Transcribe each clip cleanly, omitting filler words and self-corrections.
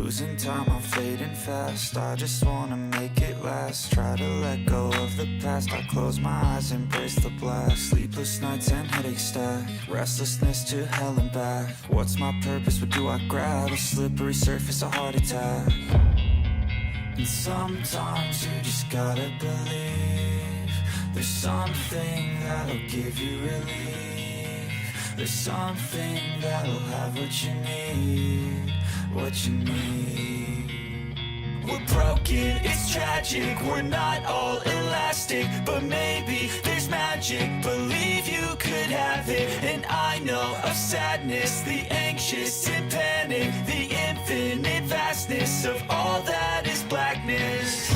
Losing time, I'm fading fast. I just wanna make it last. Try to let go of the past. I close my eyes, embrace the blast. Sleepless nights and headaches stack. Restlessness to hell and back. What's my purpose? What do I grab? A slippery surface, a heart attack. And sometimes you just gotta believe there's something that'll give you relief. There's something that'll have what you need, what you need. We're broken, it's tragic, we're not all elastic, but maybe there's magic, believe you could have it. And I know of sadness, the anxious and panic, the infinite vastness of all that is blackness.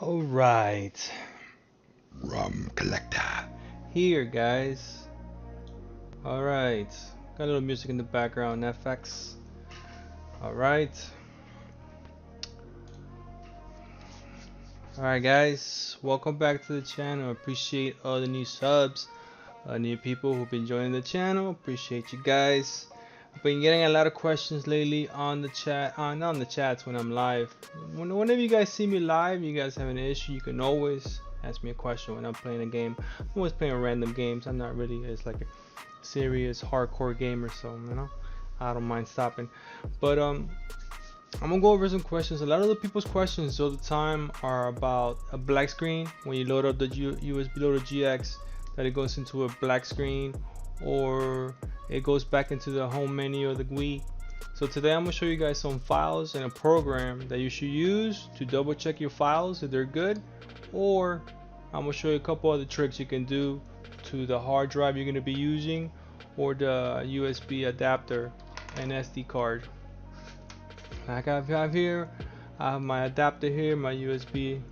Alright, Rum collector. here guys. Alright, got a little music in the background, FX. Alright. Alright guys, welcome back to the channel. Appreciate all the new subs, new people who've been joining the channel. Appreciate you guys. I've been getting a lot of questions lately on the chat, not on the chats when I'm live. Whenever you guys see me live, you guys have an issue, you can always ask me a question when I'm playing a game. I'm always playing random games. I'm not really as like a serious hardcore gamer, so you know, I don't mind stopping. But I'm gonna go over some questions. A lot of the people's questions all the time are about a black screen when you load up the USB loader GX, that it goes into a black screen, or it goes back into the home menu of the Wii. So today I'm going to show you guys some files and a program that you should use to double check your files if they're good, or I'm going to show you a couple other tricks you can do to the hard drive you're going to be using, or the USB adapter and SD card. Like I have here, I have my adapter here, my USB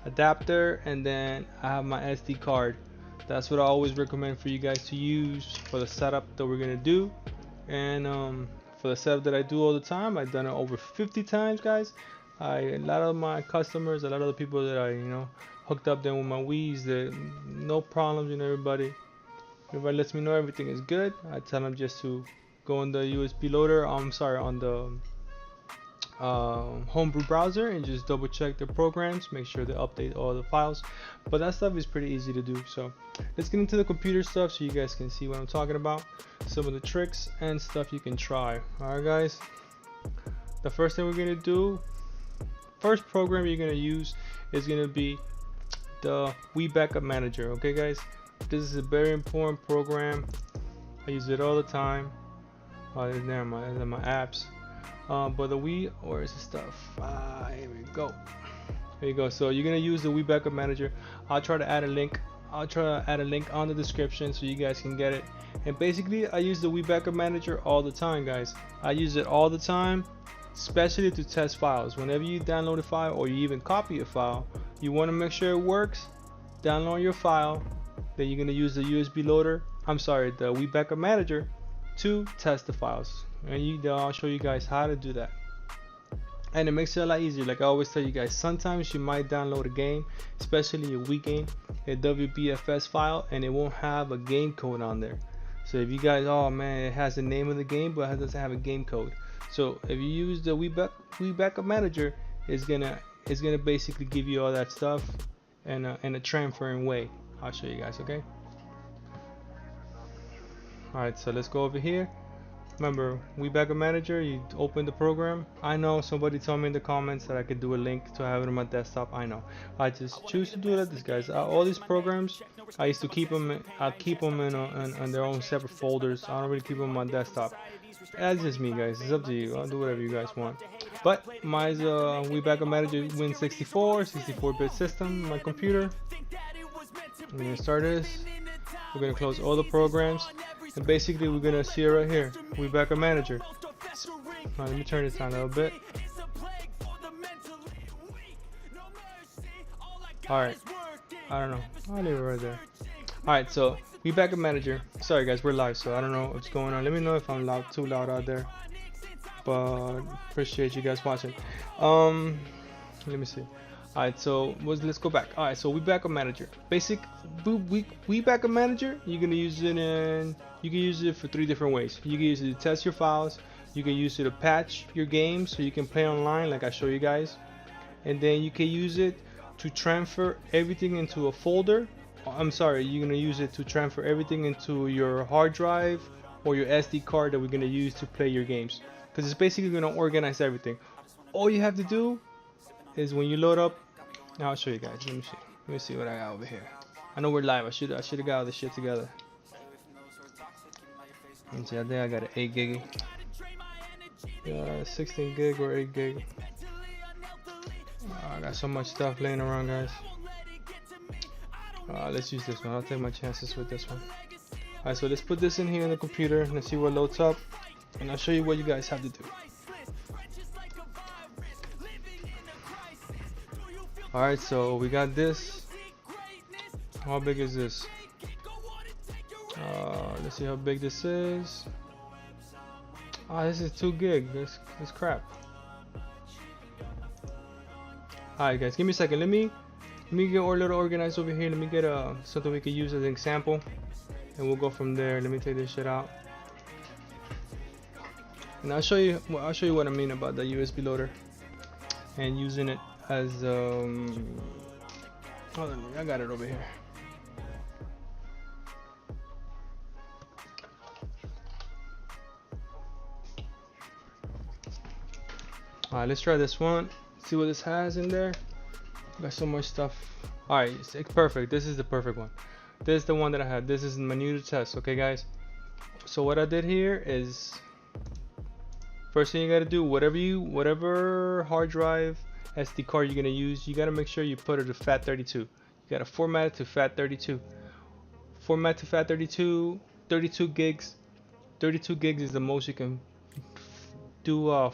adapter, and then I have my SD card. That's what I always recommend for you guys to use for the setup that we're gonna do. And for the setup that I do all the time, I've done it over 50 times, guys. A lot of my customers, a lot of the people that I hooked up them with my Wii's, that no problems. Everybody lets me know everything is good. I tell them just to go on the USB loader, on the homebrew browser, and just double check the programs, make sure they update all the files. But that stuff is pretty easy to do. So let's get into the computer stuff so you guys can see what I'm talking about, some of the tricks and stuff you can try. Alright guys, the first thing we're gonna do, first program you're gonna use is gonna be the Wii Backup Manager. Okay guys, this is a very important program. I use it all the time. It's there my apps. But the Wii, or is the stuff? Here we go. There you go. So you're gonna use the Wii Backup Manager. I'll try to add a link. on the description so you guys can get it. And basically, I use the Wii Backup Manager all the time, guys. I use it all the time, especially to test files. Whenever you download a file or you even copy a file, you want to make sure it works. Download your file. then you're gonna use the USB loader. I'm sorry, the Wii Backup Manager to test the files, and I'll show you guys how to do that. And it makes it a lot easier. Like I always tell you guys, sometimes you might download a game, especially a Wii game, a WBFS file, and it won't have a game code on there. So if you guys, oh man, it has the name of the game, but it doesn't have a game code. So if you use the Wii Backup Manager, it's gonna basically give you all that stuff in a transferring way. I'll show you guys, okay? Alright, so let's go over here. Remember, Wii Backup Manager, you open the program. I know somebody told me in the comments that I could do a link to have it on my desktop. I know. I just choose to do it like this, guys. All these programs, I used to keep them. I keep them in their own separate folders. I don't really keep them on my desktop. That's just me, guys. It's up to you. I'll do whatever you guys want. But mine's Wii Backup Manager Win 64-bit system. My computer. I'm gonna start this. We're gonna close all the programs. And basically we're gonna see it right here, Wii Backup Manager. Now, let me turn this down a little bit. Alright, I don't know, I'll leave it right there. Alright, so Wii Backup Manager. Sorry guys, we're live, so I don't know what's going on. Let me know if I'm too loud out there. But appreciate you guys watching. Let me see. Alright, so let's go back. Alright, so Wii Backup Manager. Basic Wii Backup Manager, you're gonna use it you can use it for 3 different ways. You can use it to test your files, you can use it to patch your games so you can play online like I show you guys, and then you can use it to transfer everything into a folder. I'm sorry, you're gonna use it to transfer everything into your hard drive or your SD card that we're gonna use to play your games, because it's basically gonna organize everything. All you have to do is when you load up, now I'll show you guys. Let me see what I got over here. I know we're live. I should have got all this shit together. Let me see. I think I got an 8 gig, 16 gig or 8 gig. I got so much stuff laying around, guys. Let's use this one. I'll take my chances with this one. Alright, so let's put this in here in the computer and let's see what loads up, and I'll show you what you guys have to do. Alright, so we got this. How big is this? Let's see how big this is. This is 2 gig. This crap. Alright guys, give me a second. Let me get a little organized over here. Let me get something we can use as an example, and we'll go from there. Let me take this shit out, and I'll show you what I mean about the USB loader and using it as hold on, I got it over here. Alright, let's try this one. See what this has in there. Got so much stuff. Alright, it's perfect. This is the perfect one. This is the one that I had. This is my new test. Okay guys, so what I did here is, first thing you gotta do, whatever hard drive, SD card you're gonna use, you gotta make sure you put it to FAT32. You gotta format it to FAT32. Format to FAT32, 32 gigs. 32 gigs is the most you can do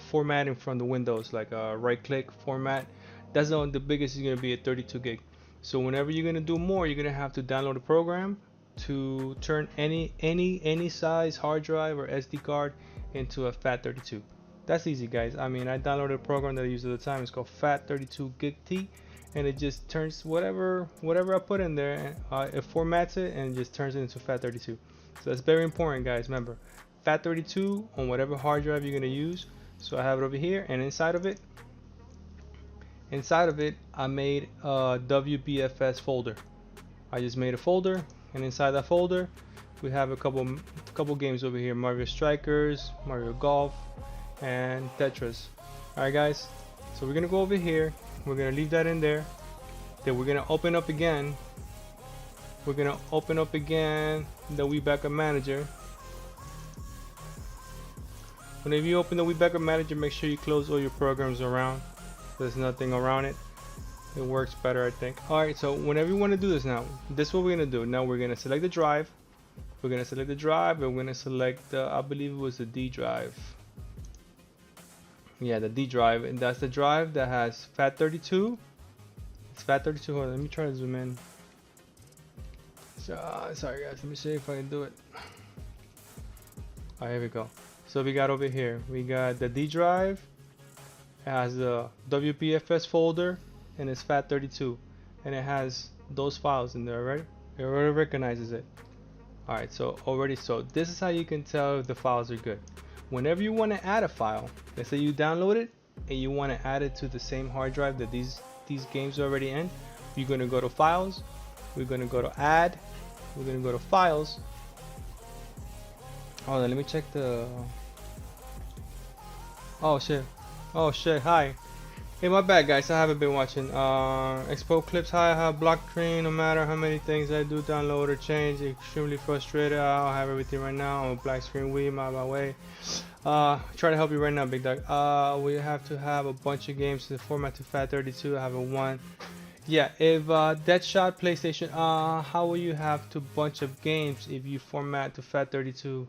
formatting from the Windows, like right click format. That's the biggest is gonna be at 32 gig. So whenever you're gonna do more, you're gonna have to download a program to turn any size hard drive or SD card into a FAT32. That's easy, guys. I mean, I downloaded a program that I use at the time. It's called FAT32GigT, and it just turns whatever I put in there, it formats it and just turns it into FAT32. So that's very important, guys. Remember, FAT32 on whatever hard drive you're gonna use. So I have it over here, and inside of it I made a WBFS folder. I just made a folder, and inside that folder we have a couple games over here: Mario Strikers, Mario Golf, and Tetris. Alright guys, so we're gonna go over here, we're gonna leave that in there, then we're gonna open up again the Wii Backup Manager. Whenever you open the Wii Backup Manager, make sure you close all your programs around. There's nothing around it. It works better, I think. Alright, so whenever you want to do this now, this is what we're gonna do. Now we're gonna select the drive. We're gonna select the drive, and we're gonna select the, I believe it was the D drive. Yeah, the D drive, and that's the drive that has FAT32. It's FAT32. Hold on, let me try to zoom in. Sorry guys, let me see if I can do it. Alright, here we go. So we got over here, we got the D drive. It has the WPFS folder and it's FAT32, and it has those files in there, right? It already recognizes it. Alright, so this is how you can tell if the files are good. Whenever you want to add a file, let's say you download it and you want to add it to the same hard drive that these games are already in, you're going to go to Files, we're going to go to Add, we're going to go to Files. Hold on, let me check the... Oh shit, hi. Hey, my bad guys, I haven't been watching. Export clips high, I have block screen, no matter how many things I do download or change, extremely frustrated. I don't have everything right now. I'm a black screen Wii, my way. Try to help you right now, big dog. We have to have a bunch of games to format to FAT32. I have a one. Yeah, if Deadshot PlayStation, how will you have to bunch of games if you format to FAT32?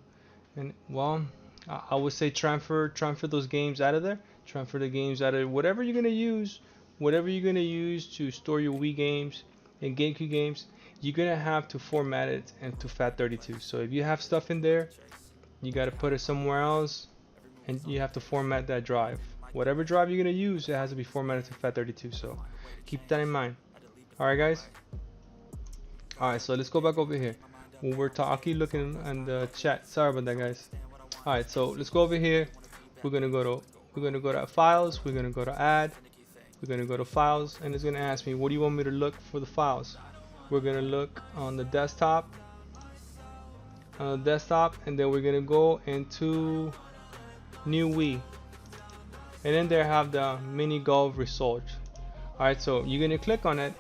And well, I would say transfer those games out of there. Transfer the games out of whatever you're gonna use to store your Wii games and GameCube games. You're gonna have to format it into FAT32. So if you have stuff in there, you gotta put it somewhere else, and you have to format that drive. Whatever drive you're gonna use, it has to be formatted to FAT32. So keep that in mind. All right, guys. All right, so let's go back over here. When we're talking, looking in the chat. Sorry about that, guys. All right, so let's go over here. We're gonna go to Files. We're gonna go to Add. We're gonna go to Files, and it's gonna ask me, what do you want me to look for the files? We're gonna look on the desktop. And then we're gonna go into New Wii, and then there have the mini golf results. All right, so you're gonna click on it.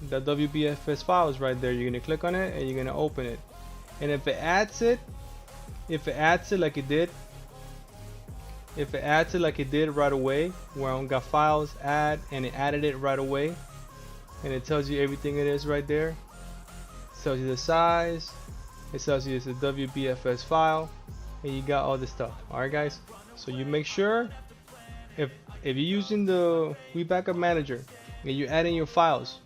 The WBFS files right there. You're gonna click on it and you're gonna open it. And if it adds it like it did. If it adds it like it did right away, where I got files, add, and it added it right away, and it tells you everything it is right there. It tells you the size, it tells you it's a WBFS file, and you got all this stuff. Alright guys, so you make sure if you're using the Wii Backup Manager and you're adding your files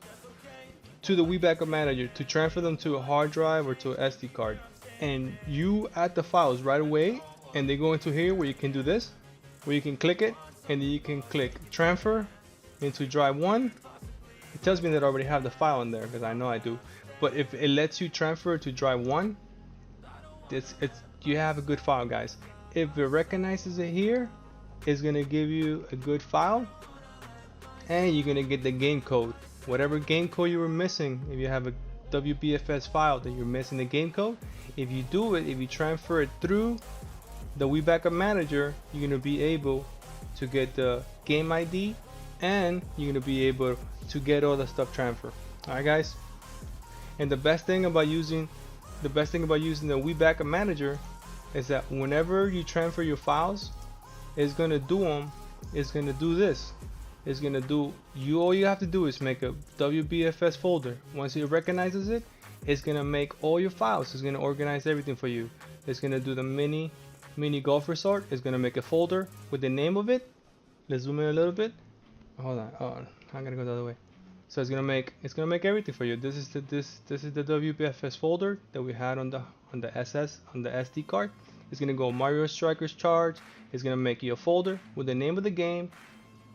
to the Wii Backup Manager to transfer them to a hard drive or to an SD card, and you add the files right away, and they go into here where you can do this, where you can click it, and then you can click transfer into drive 1. It tells me that I already have the file in there because I know I do. But if it lets you transfer to drive 1, you have a good file, guys. If it recognizes it here, it's gonna give you a good file, and you're gonna get the game code. Whatever game code you were missing, if you have a WBFS file that you're missing the game code, if you transfer it through the Wii Backup Manager, you're going to be able to get the game ID, and you're going to be able to get all the stuff transferred. Alright guys, and the best thing about using the Wii Backup Manager is that whenever you transfer your files, it's going to do this. All you have to do is make a WBFS folder. Once it recognizes it, it's going to make all your files. It's going to organize everything for you. It's going to do the mini golf resort. It's gonna make a folder with the name of it. Let's zoom in a little bit. Hold on. Oh, I'm gonna go the other way. So it's gonna make everything for you. This is the WBFS folder that we had on the SD card. It's gonna go Mario Strikers Charge. It's gonna make you a folder with the name of the game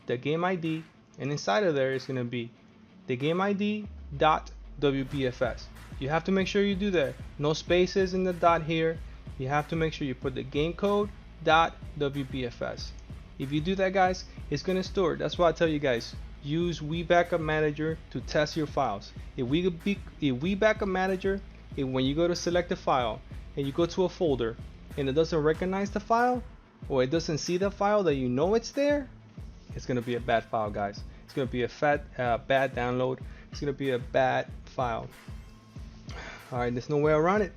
ID, and inside of there is gonna be the game ID .wbfs. You have to make sure you do that. No spaces in the dot here. You have to make sure you put the game code .wbfs. If you do that, guys, it's gonna store. That's why I tell you guys, use Wii Backup Manager to test your files. If Wii Backup Manager, when you go to select a file and you go to a folder and it doesn't recognize the file, or it doesn't see the file that you know it's there, it's gonna be a bad file, guys. It's gonna be a bad download. It's gonna be a bad file. All right, there's no way around it.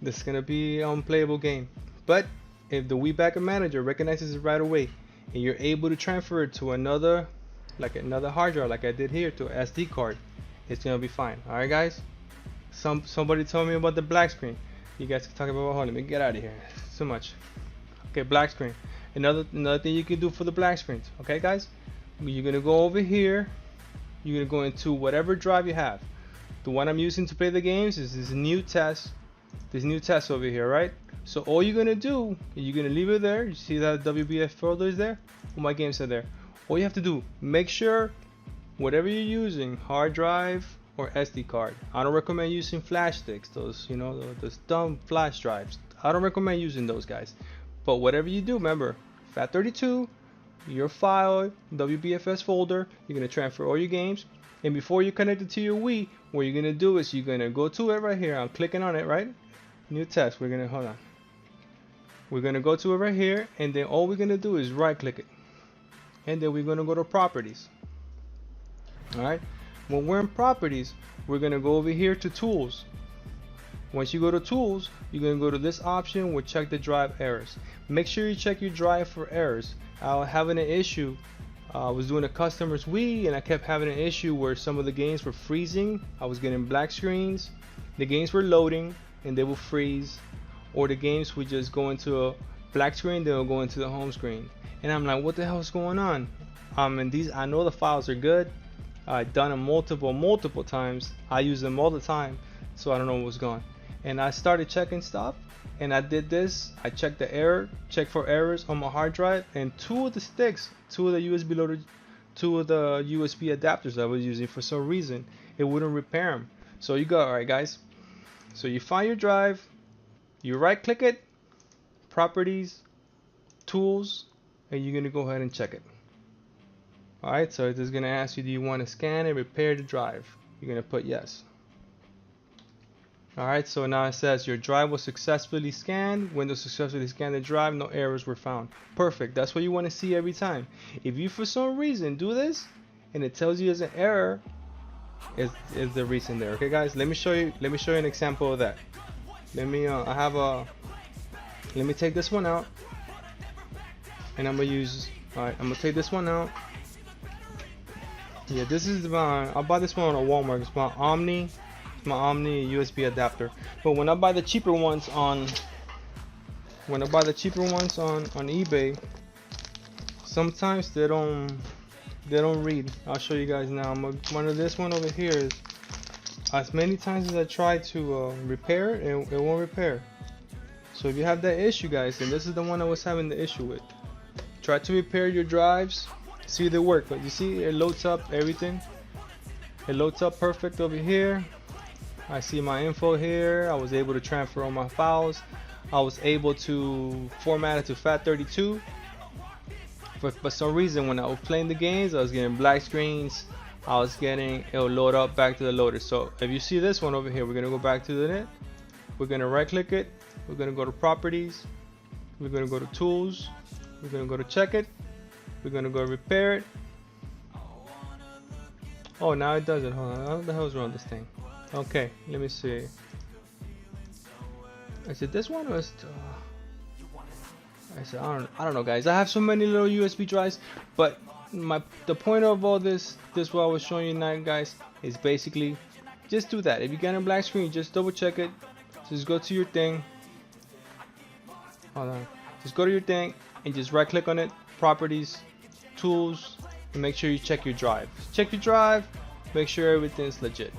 This is gonna be an unplayable game. But if the Wii Backup Manager recognizes it right away, and you're able to transfer it to another hard drive, like I did here, to an SD card, it's gonna be fine. All right, guys. Somebody told me about the black screen. You guys can talk about. Hold on, let me get out of here. It's too much. Okay, black screen. Another thing you can do for the black screens. Okay, guys. You're gonna go over here. You're gonna go into whatever drive you have. the one I'm using to play the games is this new test over here, right? So all you're gonna do is you're gonna leave it there. You see that WBF folder is there? All my games are there. All you have to do, make sure whatever you're using, hard drive or SD card. I don't recommend using flash sticks, those, you know, those dumb flash drives. I don't recommend using those guys. But whatever you do, remember, FAT32, your file, WBFS folder, you're gonna transfer all your games. And before you connect it to your Wii, what you're gonna do is you're gonna go to it right here. I'm clicking on it, right? New test. We're gonna hold on. We're gonna go to it right here, and then all we're gonna do is right click it, and then we're gonna go to properties. All right. When we're in properties, we're gonna go over here to tools. Once you go to tools, you're gonna go to this option where check the drive errors. Make sure you check your drive for errors. I was having an issue. I was doing a customer's Wii, and I kept having an issue where some of the games were freezing. I was getting black screens. The games were loading and they will freeze, or the games would just go into a black screen, they'll go into the home screen, and I'm like, what the hell is going on? And these, I know the files are good. I've done them multiple times. I use them all the time, so I don't know what was going on. And I started checking stuff, and I did this. I checked the error, checked for errors on my hard drive, and two of the sticks, two of the USB loader, two of the USB adapters I was using, for some reason it wouldn't repair them. So you go, all right guys, so you find your drive, you right click it, properties, tools, and you're gonna go ahead and check it. Alright, so it's gonna ask you, do you want to scan and repair the drive? You're gonna put yes. Alright, so now it says your drive was successfully scanned. Windows successfully scanned the drive, no errors were found. Perfect. That's what you want to see every time. If you for some reason do this and it tells you there's an error, is the reason there. Okay guys, let me show you an example of that. Let me take this one out, and I'm gonna take this one out. Yeah, this is I bought this one on Walmart. It's my Omni USB adapter. But when I buy the cheaper ones on eBay, sometimes they don't read. I'll show you guys now. One of this one over here is, as many times as I try to repair it, it won't repair. So if you have that issue, guys, and this is the one I was having the issue with, try to repair your drives, see if they work. But you see, it loads up everything. It loads up perfect over here. I see my info here. I was able to transfer all my files. I was able to format it to FAT32. For some reason, when I was playing the games, I was getting black screens. It'll load up back to the loader. So if you see this one over here, we're gonna go back to the net. We're gonna right click it. We're gonna go to properties. We're gonna go to tools. We're gonna go to check it. We're gonna go repair it. Oh, now it does it. Hold on. What the hell is wrong with this thing? Okay, let me see. Is it this one or is it, I don't know guys. I have so many little USB drives, but the point of all this what I was showing you tonight, guys, is basically just do that. If you get a black screen, just double check it. Just go to your thing. Hold on. Just go to your thing and just right click on it, properties, tools, and make sure you check your drive. Check your drive, make sure everything's legit.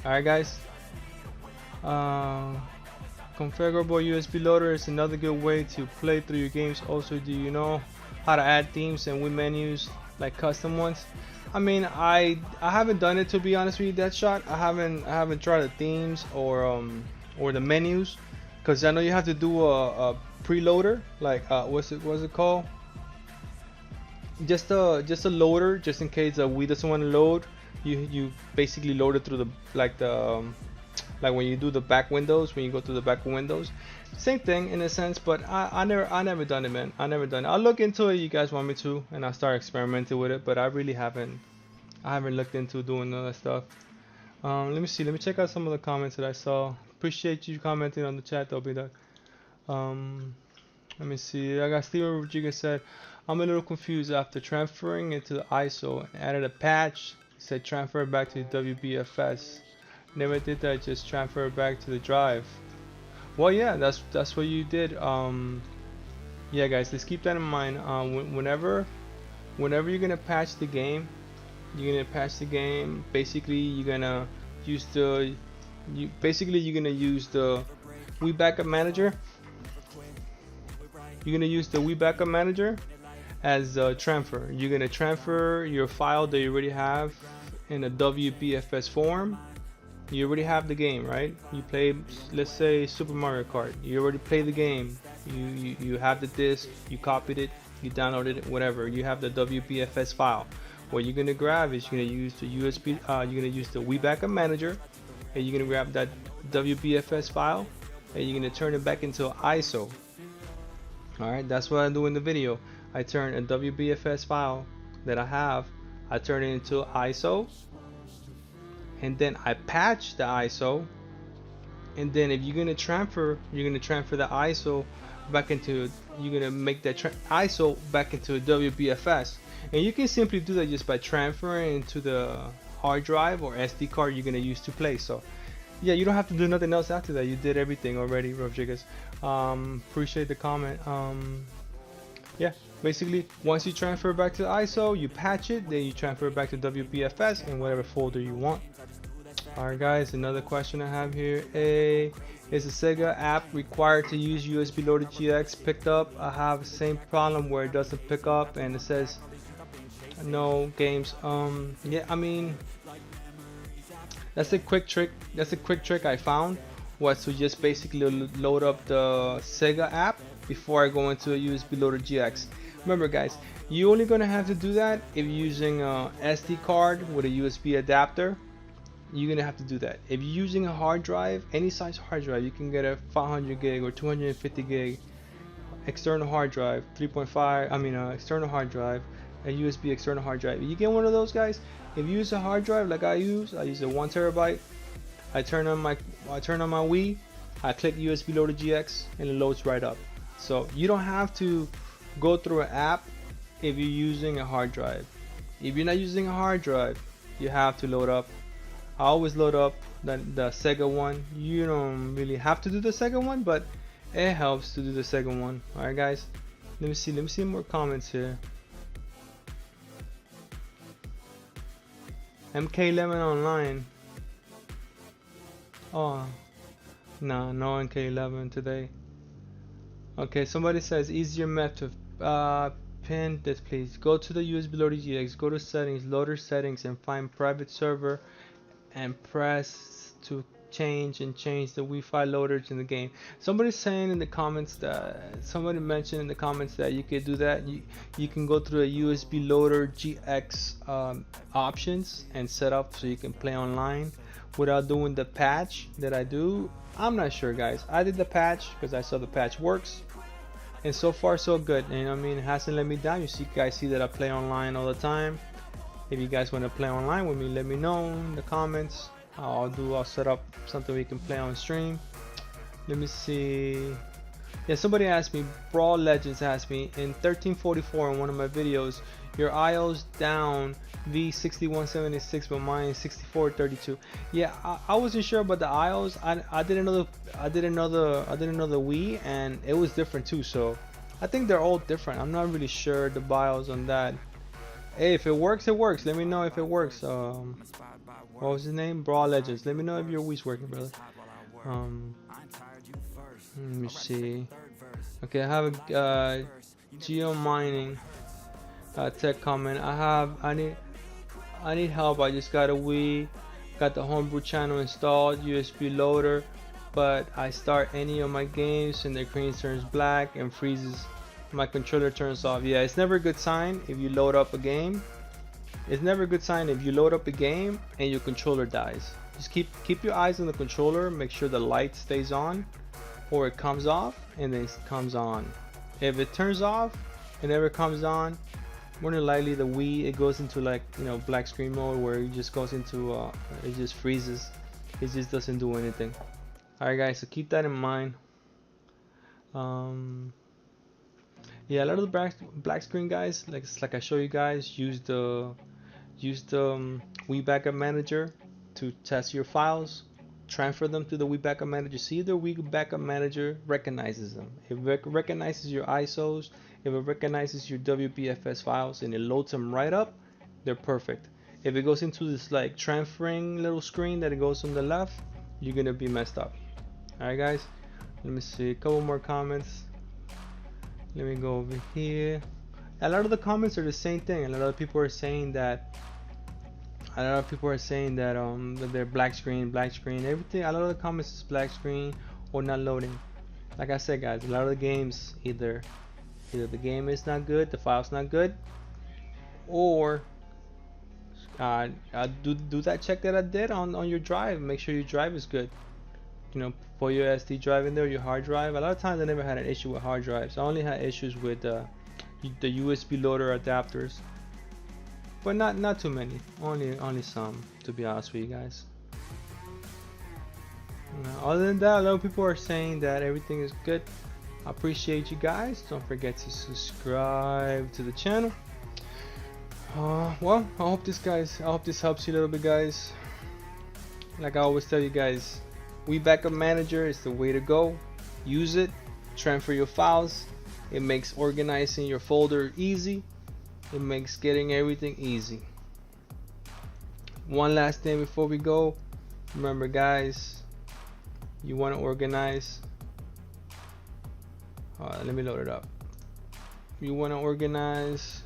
Alright guys, configurable USB loader is another good way to play through your games. Also, do you know how to add themes and Wii menus, like custom ones? I mean, I haven't done it, to be honest with you, Deadshot. I haven't tried the themes or the menus, because I know you have to do a preloader, like what's it called? Just a loader, just in case the Wii doesn't want to load. You basically load it through the like when you do the back windows, when you go through the back windows, same thing in a sense. But I never done it, man. I never done it. I'll look into it. You guys want me to, and I'll start experimenting with it. But I really haven't looked into doing all that stuff. Let me see. Let me check out some of the comments that I saw. Appreciate you commenting on the chat, though, B-Dog. Let me see. I got Steven Rodriguez said, I'm a little confused after transferring it to the ISO and added a patch. He said transfer it back to the WBFS. Never did that. Just transfer it back to the drive. Well, yeah, that's what you did. Yeah, guys, let's keep that in mind. Whenever you're gonna patch the game, basically you're gonna use the basically you're gonna use the Wii Backup Manager. You're gonna use the Wii Backup Manager as a transfer. You're gonna transfer your file that you already have in a WBFS form. You already have the game, right? You play, let's say, Super Mario Kart. You already play the game. You have the disc. You copied it. You downloaded it. Whatever. You have the WBFS file. What you're gonna grab is you're gonna use the USB. You're gonna use the Wii Backup Manager, and you're gonna grab that WBFS file, and you're gonna turn it back into ISO. All right, that's what I do in the video. I turn a WBFS file that I have. I turn it into ISO. And then I patch the ISO, and then if you're gonna transfer the ISO back into, you're gonna make that ISO back into a WBFS, and you can simply do that just by transferring into the hard drive or SD card you're gonna use to play. So yeah, you don't have to do nothing else after that. You did everything already, Rough Jiggers. Appreciate the comment. Yeah, basically once you transfer back to the ISO, you patch it, then you transfer it back to WBFS in whatever folder you want. Alright guys, another question I have here. Is the Sega app required to use USB loaded GX picked up? I have the same problem where it doesn't pick up and it says no games. Yeah, I mean, that's a quick trick. That's a quick trick I found, was to just basically load up the Sega app before I go into a USB loaded GX. Remember guys, you're only gonna have to do that if you're using a SD card with a USB adapter. You're gonna have to do that. If you're using a hard drive, any size hard drive, you can get a 500 gig or 250 gig external hard drive, 3.5. I mean, external hard drive, a USB external hard drive. If you get one of those guys, if you use a hard drive like I use a 1 terabyte. I turn on my Wii. I click USB loaded GX, and it loads right up. So you don't have to go through an app if you're using a hard drive. If you're not using a hard drive, you have to load up. I always load up the Sega one. You don't really have to do the Sega one, but it helps to do the Sega one. Alright guys, let me see more comments here. MK11 online. Oh, no MK11 today. Okay, somebody says easier method. Pin this please. Go to the USB loader GX, go to settings, loader settings, and find private server, and press to change the Wi-Fi loaders in the game. Somebody's saying in the comments that, somebody mentioned in the comments that you could do that. You can go through a USB loader GX options and set up so you can play online without doing the patch that I do. I'm not sure guys. I did the patch because I saw the patch works, and so far so good. And I mean, it hasn't let me down. You guys see that I play online all the time. If you guys want to play online with me, let me know in the comments. I'll set up something we can play on stream. Let me see. Yeah, somebody asked me, Brawl Legends asked me, in 1344 in one of my videos, your IO's down V6176 but mine is 6432. Yeah, I wasn't sure about the IOs. I didn't know the Wii, and it was different too, so I think they're all different. I'm not really sure the BIOS on that. Hey, if it works, it works. Let me know if it works. What was his name? Brawl Legends. Let me know if your Wii's working, brother. Let me see. Okay, I have a geo mining tech comment. I need help. I just got a Wii, got the homebrew channel installed, USB loader, but I start any of my games and the screen turns black and freezes. My controller turns off. Yeah, it's never a good sign if you load up a game. It's never a good sign if you load up a game and your controller dies. Just keep your eyes on the controller. Make sure the light stays on, or it comes off and then it comes on. If it turns off and never comes on, more than likely the Wii, it goes into, like, you know, black screen mode, where it just goes into it just freezes. It just doesn't do anything. Alright guys, so keep that in mind. Yeah, a lot of the black screen guys, like I show you guys, use the Wii Backup Manager to test your files, transfer them to the Wii Backup Manager, see if the Wii Backup Manager recognizes them. If it recognizes your ISOs, if it recognizes your WBFS files, and it loads them right up, they're perfect. If it goes into this like transferring little screen that it goes on the left, you're gonna be messed up. Alright guys, let me see a couple more comments. Let me go over here. A lot of the comments are the same thing. A lot of people are saying that that they're black screen, everything. A lot of the comments is black screen or not loading. Like I said guys, a lot of the games either the game is not good, the file's not good, or do that check that I did on your drive. Make sure your drive is good. You know, put your SD drive in there, your hard drive. A lot of times I never had an issue with hard drives. I only had issues with the USB loader adapters, but not too many. Only some, to be honest with you guys. Other than that, a lot of people are saying that everything is good. I appreciate you guys. Don't forget to subscribe to the channel. Well, I hope this helps you a little bit, guys. Like I always tell you guys, Wii Backup Manager is the way to go. Use it, transfer your files. It makes organizing your folder easy. It makes getting everything easy. One last thing before we go. Remember guys, you want to organize. Let me load it up. You want to organize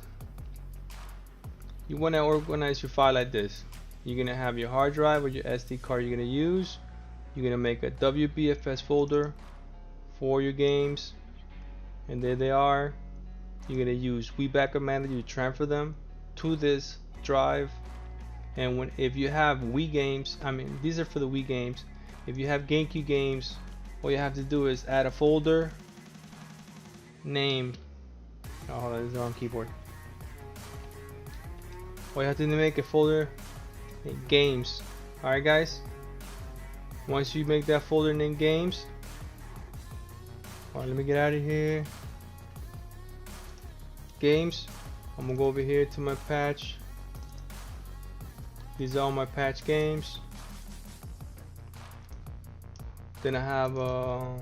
your file like this. You're gonna have your hard drive or your SD card you're gonna use. You're gonna make a WBFS folder for your games, and there they are. You're gonna use Wii Backup Manager to transfer them to this drive. And if you have Wii games, I mean these are for the Wii games. If you have GameCube games, all you have to do is add a folder name. Oh, hold on, this is the wrong keyboard. All you have to do is make a folder named games. Alright guys, once you make that folder named games, let me get out of here. Games, I'm gonna go over here to my patch. These are all my patch games. Then I have a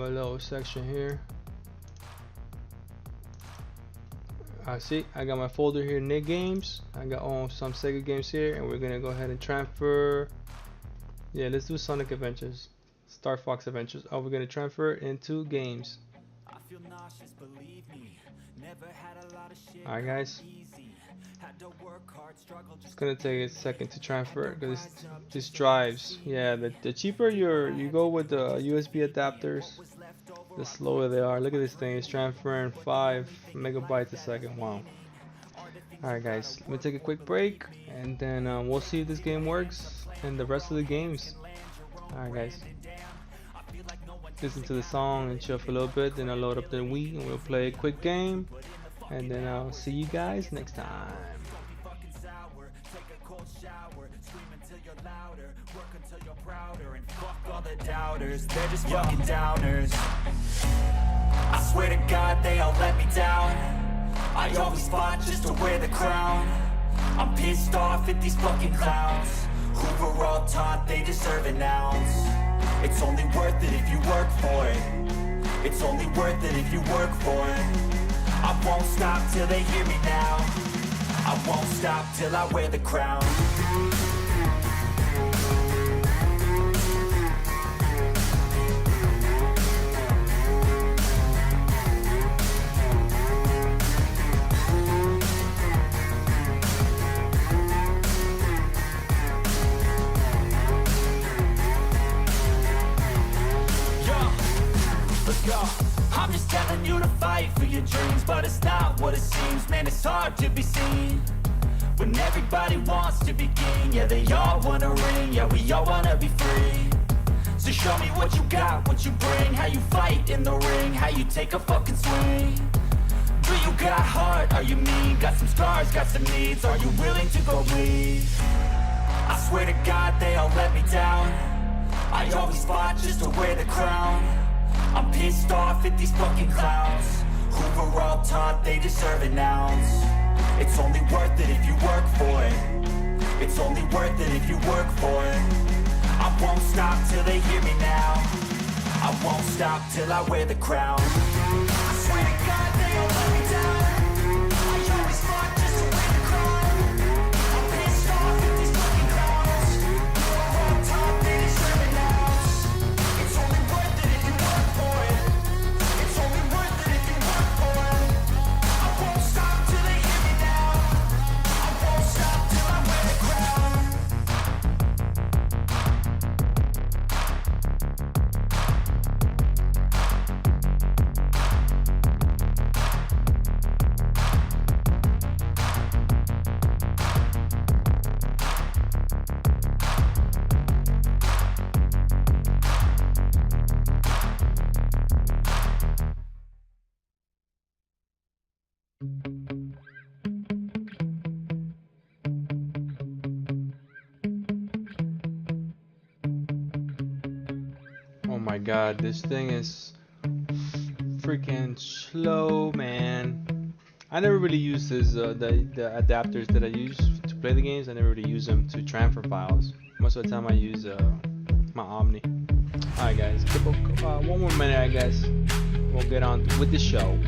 little section here. See, I got my folder here, Nick Games. I got some Sega games here, and we're gonna go ahead and transfer. Yeah, let's do Sonic Adventures, Star Fox Adventures. We're gonna transfer into games. Alright guys, it's gonna take a second to transfer because this drives. Yeah, the cheaper you go with the USB adapters, the slower they are. Look at this thing, it's transferring 5 megabytes a second. Wow. Alright guys, let me take a quick break, and then we'll see if this game works and the rest of the games. Alright guys, listen to the song and chill for a little bit, then I'll load up the Wii and we'll play a quick game, and then I'll see you guys next time. All the doubters, they're just fucking downers. I swear to God they all let me down. I always fought just to wear the crown. I'm pissed off at these fucking clowns who were all taught they deserve an ounce. It's only worth it if you work for it. It's only worth it if you work for it. I won't stop till they hear me now. I won't stop till I wear the crown. I'm just telling you to fight for your dreams, but it's not what it seems. Man, it's hard to be seen when everybody wants to be king. Yeah, they all wanna ring, yeah, we all wanna be free. So show me what you got, what you bring, how you fight in the ring, how you take a fucking swing. Do you got heart, are you mean? Got some scars, got some needs, are you willing to go bleed? I swear to God they all let me down. I always fought just to wear the crown. I'm pissed off at these fucking clowns who were all taught they deserve an ounce. It's only worth it if you work for it. It's only worth it if you work for it. I won't stop till they hear me now. I won't stop till I wear the crown. I swear to God they don't let me down. I always fought just to win the crown. I'm pissed off at these fucking clowns. We're on top, they deserve it now. It's only worth it if you work for it. It's only worth it if you work for it. I won't stop till they hear me now. I won't stop till I wear the crown. Oh my god, this thing is freaking slow, man. I never really use the adapters that I use to play the games. I never really use them to transfer files. Most of the time I use my Omni. Alright guys, one more minute I guess. We'll get on with the show.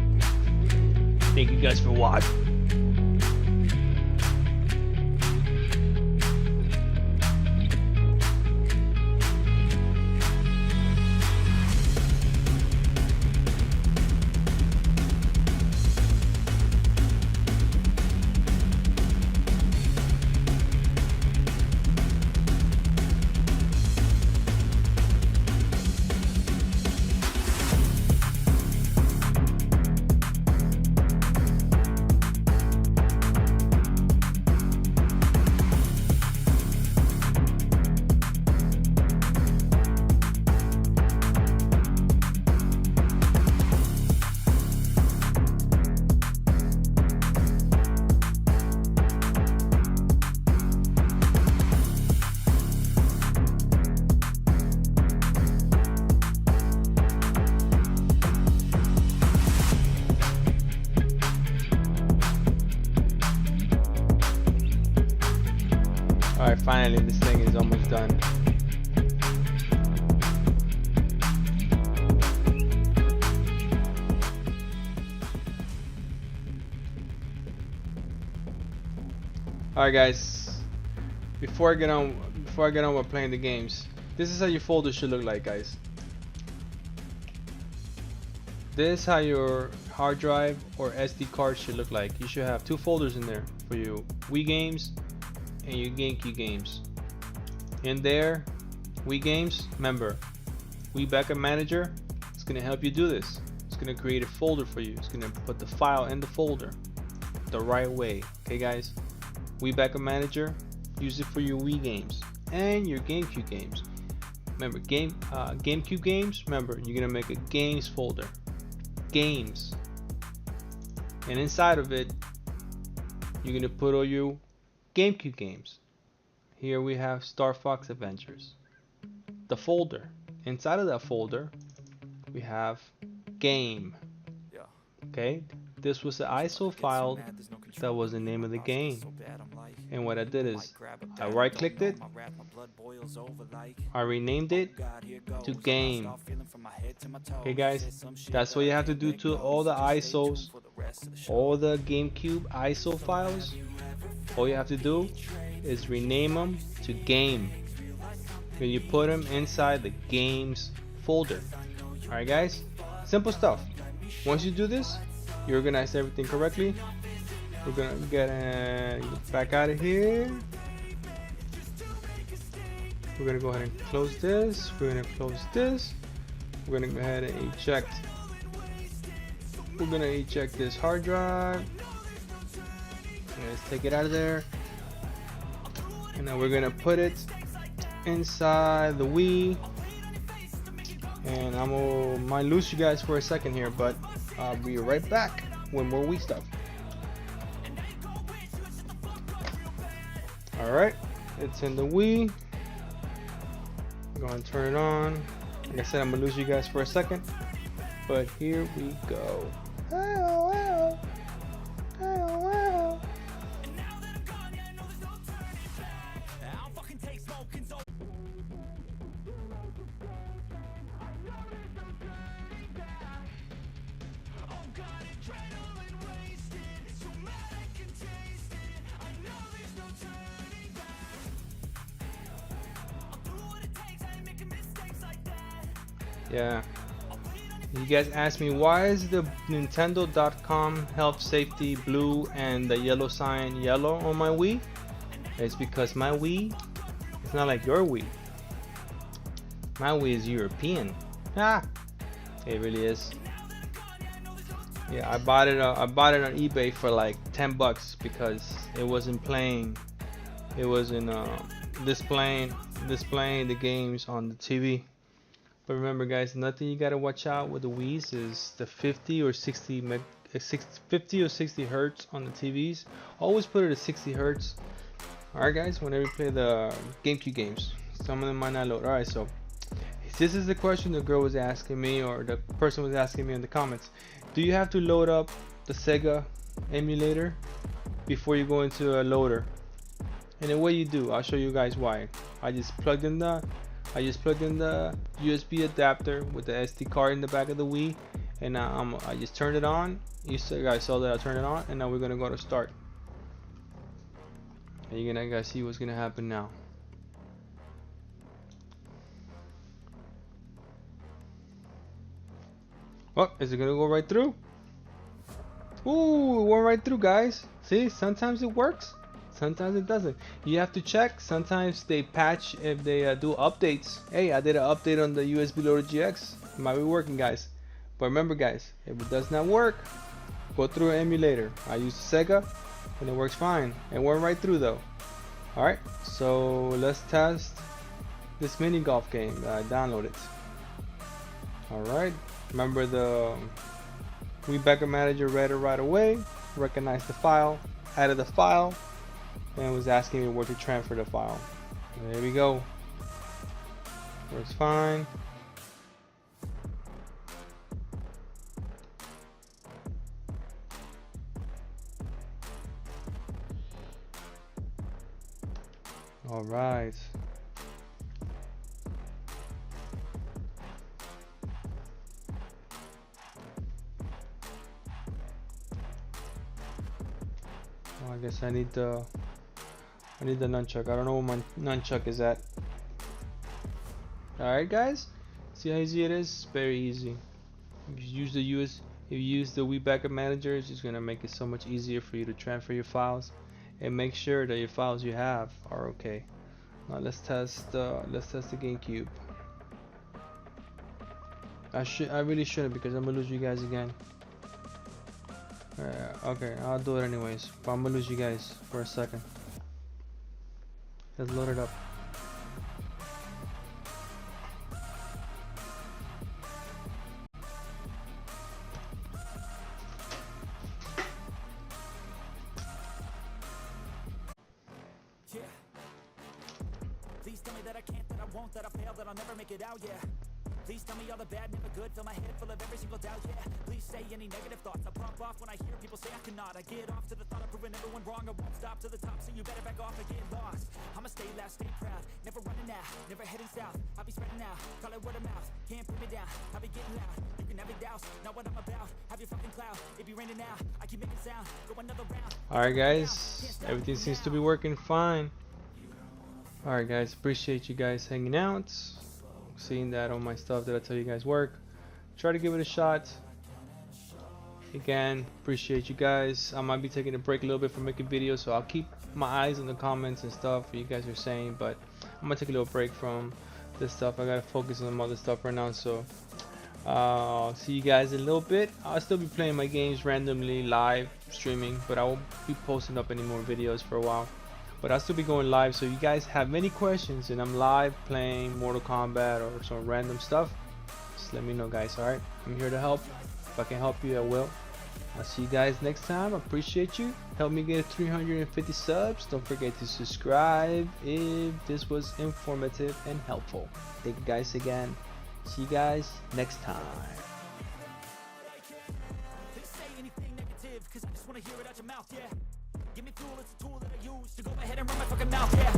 Thank you guys for watching. Alright, finally this thing is almost done. Alright guys, before I get on with playing the games, this is how your folder should look like, guys. This is how your hard drive or SD card should look like. You should have two folders in there for your Wii games and your GameCube games. In there, Wii games, remember, Wii Backup Manager is going to help you do this. It's going to create a folder for you. It's going to put the file in the folder the right way. Okay guys, Wii Backup Manager, use it for your Wii games and your GameCube games. Remember, GameCube games, remember, you're going to make a games folder. Games. And inside of it, you're going to put all your GameCube games. Here we have Star Fox Adventures. The folder. Inside of that folder, we have game. Okay, this was the ISO file that was the name of the game. And what I did is I right clicked it, I renamed it to game. Okay guys, that's what you have to do to all the ISOs, all the GameCube ISO files. All you have to do is rename them to game. And you put them inside the games folder. Alright guys, simple stuff. Once you do this, you organize everything correctly. We're gonna get back out of here. We're gonna go ahead and close this. We're gonna close this. We're gonna go ahead and eject. We're gonna eject this hard drive. Let's take it out of there. And now we're gonna put it inside the Wii. And might lose you guys for a second here, but I'll be right back with more Wii stuff. Alright, it's in the Wii. Go ahead and turn it on. Like I said, I'm gonna lose you guys for a second, but here we go. Yeah. You guys asked me why is the Nintendo.com health safety blue and the yellow sign yellow on my Wii? It's because my Wii is not like your Wii. My Wii is European. Ah, it really is. Yeah, I bought it on eBay for like 10 bucks because it wasn't playing. It wasn't displaying the games on the TV. But remember, guys, nothing you gotta watch out with the Wii's is the 50 or 60 hertz on the TVs. Always put it at 60 hertz. Alright, guys, whenever you play the GameCube games, some of them might not load. Alright, so this is the question the girl was asking me, or the person was asking me in the comments. Do you have to load up the Sega emulator before you go into a loader? And the way you do, I'll show you guys why. I just plugged in the USB adapter with the SD card in the back of the Wii, and I just turned it on. You guys saw that I turned it on, and now we're gonna go to start. And you're gonna guys see what's gonna happen now. Oh, is it gonna go right through? Ooh, it went right through, guys. See, sometimes it works, sometimes it doesn't. You have to check. Sometimes they patch if they do updates. Hey, I did an update on the USB Loader GX. It might be working, guys. But remember, guys, if it does not work, go through an emulator. I used Sega, and it works fine. It went right through though. All right, so let's test this mini golf game that I downloaded. All right, remember the Wii Backup Manager read it right away, recognized the file, added the file, and was asking me where to transfer the file. There we go. Works fine. All right. Well, I guess I need the nunchuck. I don't know where my nunchuck is at. All right, guys. See how easy it is? It's very easy. If you use the Wii Backup Manager, it's just gonna make it so much easier for you to transfer your files, and make sure that your files you have are okay. Now let's test the GameCube. I really shouldn't, because I'm gonna lose you guys again. Okay, I'll do it anyways, but I'm gonna lose you guys for a second. Let's load it up. Please tell me that I can't, that I won't, that I fail, that I'll never make it out, yeah. Please tell me all the bad, never good, fill my head full of every single doubt, yeah. Please say any negative thoughts, I pop off when I hear people say I cannot. I get off to the thought of proving everyone wrong, I won't stop to the top, so you better back off and get lost. I'ma stay loud, stay proud, never running out, never heading south. I'll be spreading out, call it word of mouth, can't put me down, I'll be getting loud. You can have it douse, not what I'm about, have your fucking cloud. It be raining now, I keep making sound, go another round. Alright guys, everything seems to be working fine. Alright guys, appreciate you guys hanging out, seeing that all my stuff that I tell you guys work. Try to give it a shot. Again, appreciate you guys. I might be taking a break a little bit from making videos, so I'll keep my eyes on the comments and stuff you guys are saying, but I'm gonna take a little break from this stuff. I gotta focus on some other stuff right now, so see you guys in a little bit. I'll still be playing my games randomly live streaming, but I won't be posting up any more videos for a while. But I'll still be going live, so you guys have any questions and I'm live playing Mortal Kombat or some random stuff, just let me know, guys. Alright, I'm here to help. If I can help you, I will. I'll see you guys next time. I appreciate you. Help me get 350 subs. Don't forget to subscribe if this was informative and helpful. Thank you guys again. See you guys next time. Please say anything negative, cause I just wanna hear it out your mouth, yeah. Give me fuel, it's a tool that I use to go ahead and run my fucking mouth, yeah.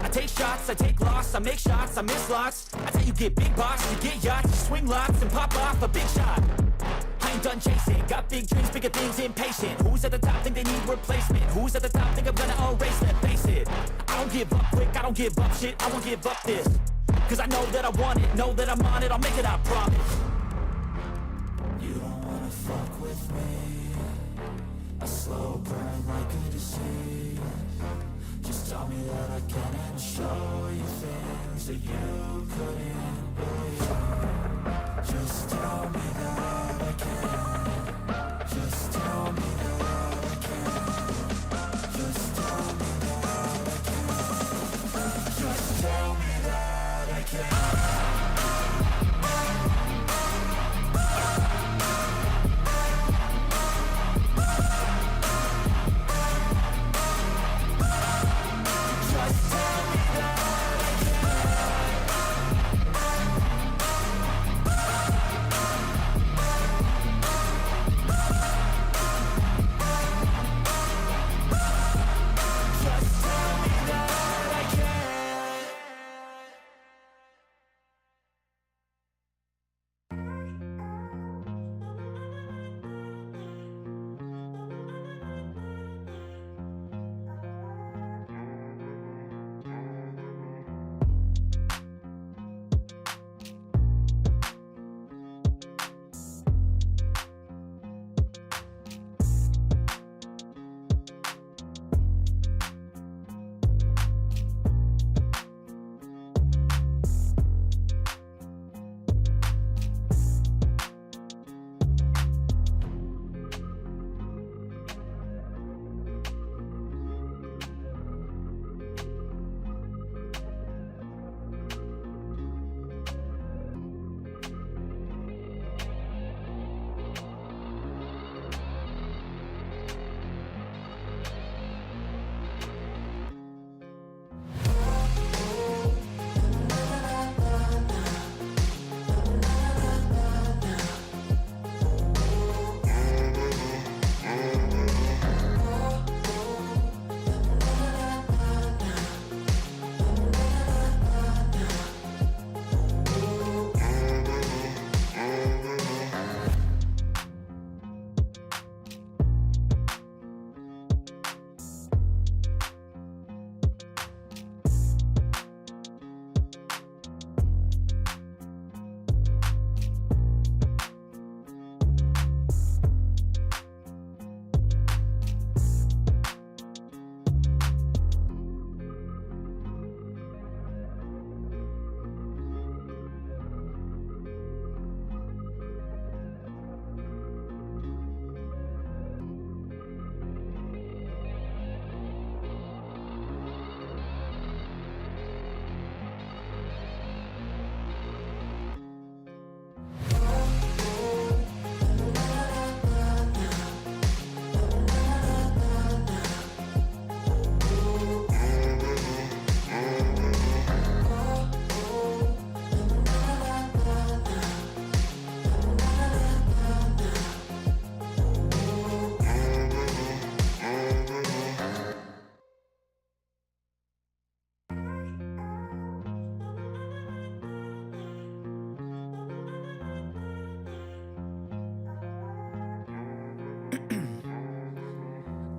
I take shots, I take loss, I make shots, I miss lots. That's how you get big box, you get yachts, you swing lots and pop off a big shot. I ain't done chasing, got big dreams, bigger things, impatient. Who's at the top think they need replacement? Who's at the top think I'm gonna erase, let's face it. I don't give up quick, I don't give up shit, I won't give up this. Cause I know that I want it, know that I'm on it, I'll make it, I promise. You don't wanna fuck with me. A slow burn like a disease. Just tell me that I can and show you things that you couldn't believe. Just tell me that I can. Just tell me that I can. Just tell me that I can. Just tell me that I can.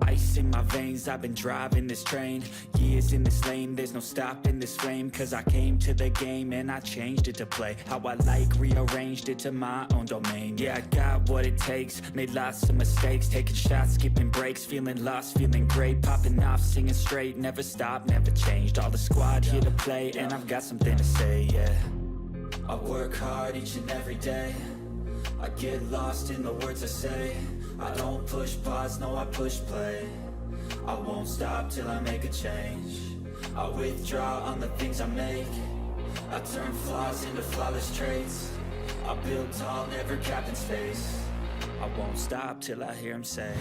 Ice in my veins, I've been driving this train. Years in this lane, there's no stopping this flame. Cause I came to the game and I changed it to play how I like, rearranged it to my own domain. Yeah, I got what it takes, made lots of mistakes, taking shots, skipping breaks, feeling lost, feeling great, popping off, singing straight, never stopped, never changed. All the squad here to play and I've got something to say, yeah. I work hard each and every day. I get lost in the words I say. I don't push pause, no I push play. I won't stop till I make a change. I withdraw on the things I make. I turn flaws into flawless traits. I build tall, never capped in space. I won't stop till I hear him say,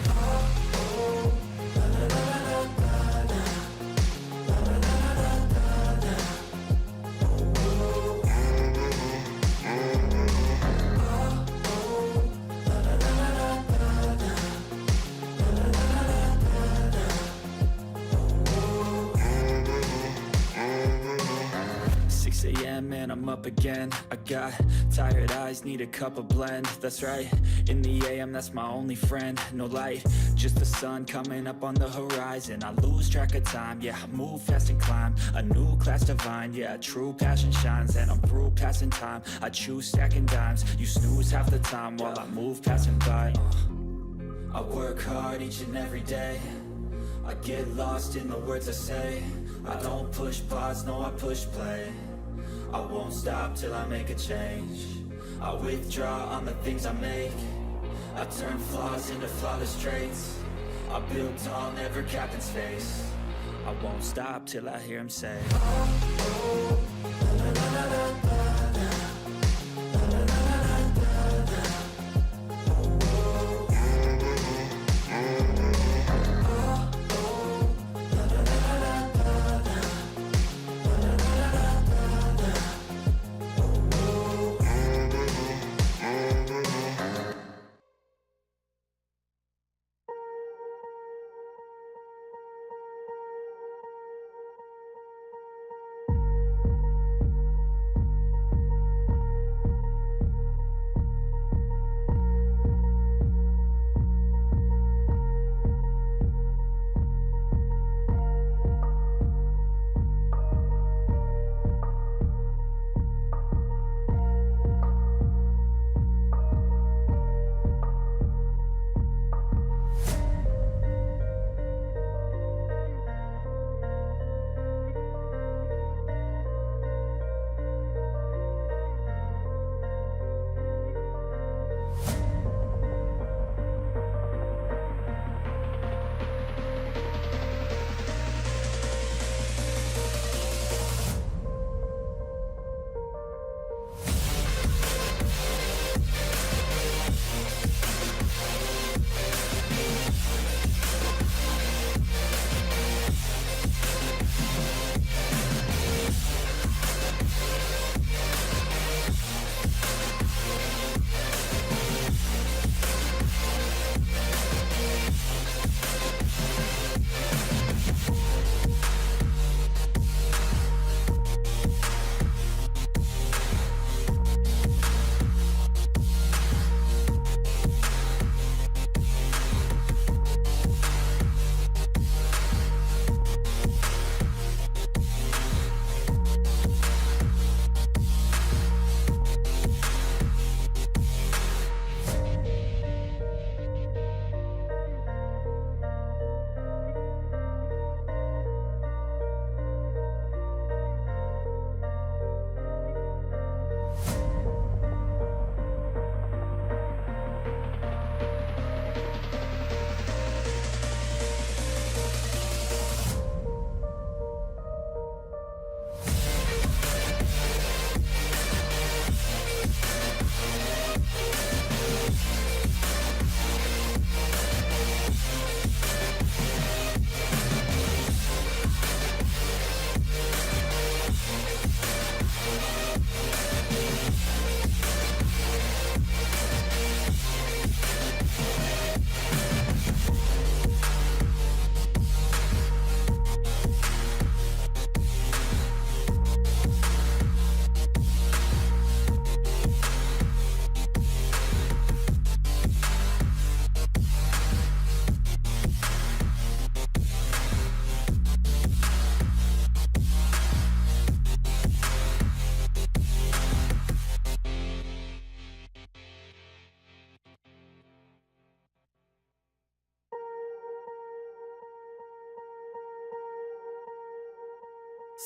6 a.m. and I'm up again. I got tired eyes, need a cup of blend. That's right, in the AM, that's my only friend. No light, just the sun coming up on the horizon. I lose track of time, yeah, I move fast and climb a new class divine, yeah, true passion shines. And I'm through passing time, I choose stacking dimes. You snooze half the time while I move passing by. I work hard each and every day, I get lost in the words I say. I don't push pause, no I push play. I won't stop till I make a change. I withdraw on the things I make. I turn flaws into flawless traits. I build tall, never cap in space. I won't stop till I hear him say,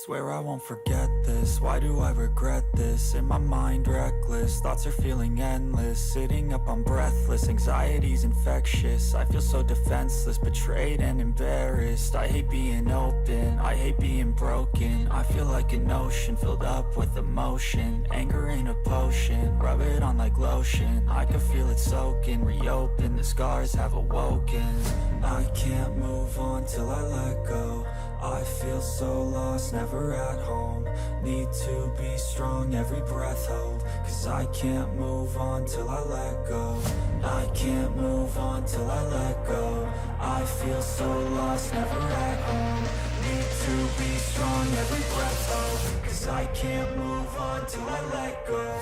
swear I won't forget this. Why do I regret this? In my mind reckless, thoughts are feeling endless. Sitting up, I'm breathless, anxiety's infectious. I feel so defenseless, betrayed and embarrassed. I hate being open, I hate being broken. I feel like an ocean filled up with emotion. Anger ain't a potion, rub it on like lotion. I can feel it soaking, reopen, the scars have awoken. I can't move on till I let go. I feel so lost, never at home. Need to be strong, every breath hold. Cause I can't move on till I let go. I can't move on till I let go. I feel so lost, never at home. Need to be strong, every breath hold. Cause Cause I can't move on till I let go.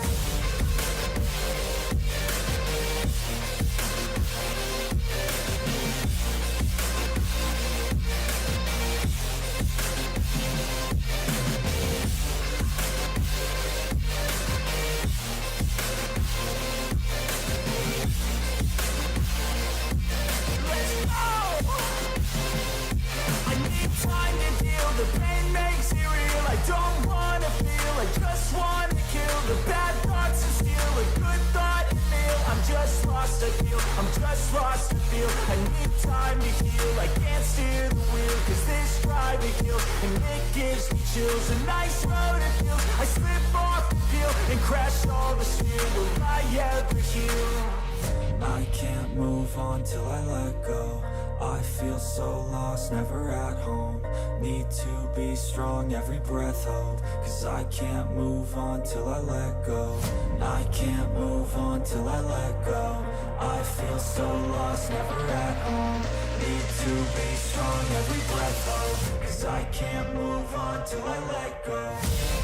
Time to heal, the pain makes it real. I don't wanna feel, I just wanna kill the bad thoughts and steal a good thought and feel. I'm just lost, I feel, I'm just lost, I feel. I need time to heal, I can't steer the wheel. Cause this drive it kills, and it gives me chills. A nice road it feels, I slip off the peel and crash all the steel. Will I ever heal? I can't move on till I let go. I feel so lost, never at home. Need to be strong, every breath hold. Cause I can't move on till I let go. I can't move on till I let go. I feel so lost, never at home. Need to be strong, every breath hold. Cause I can't move on till I let go.